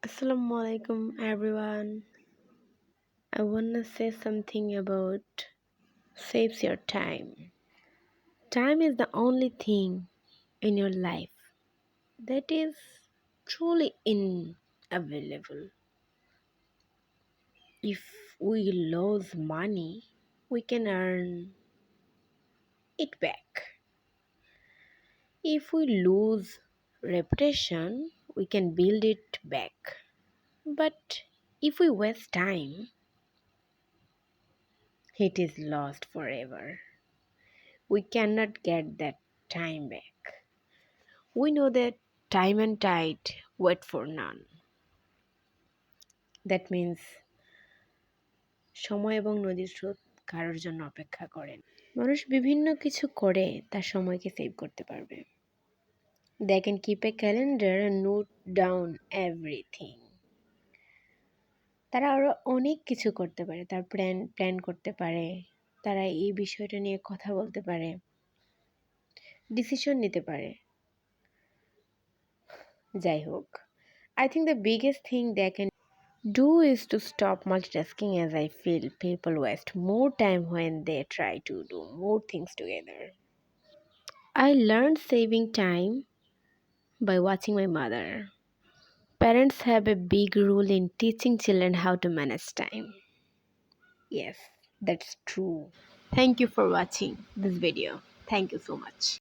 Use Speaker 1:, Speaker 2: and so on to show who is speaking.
Speaker 1: Assalamu alaikum everyone. I wanna say something about saves your time. Time is the only thing in your life that is truly unavailable. If we lose money, we can earn it back. If we lose reputation, we can build it back. But if we waste time, it is lost forever. We cannot get that time back. We know that time and tide wait for none. That means সময় এবং নদীর স্রোত কারোর জন্য অপেক্ষা করেন। মানুষ বিভিন্ন কিছু করে তার সময়কে সেভ করতে পারবে। They can keep a calendar and note down everything. তারা আরো অনেক কিছু করতে পারে, তার প্ল্যান করতে পারে, তারা এই বিষয়টা নিয়ে কথা বলতে পারে, ডিসিশন নিতে পারে। যাই হোক, I think the biggest thing they can do is to stop multitasking, as I feel people waste more time when they try to do more things together. I learned saving time by watching my mother. Parents have a big role in teaching children how to manage time. Yes, that's true. Thank you for watching this video. Thank you so much.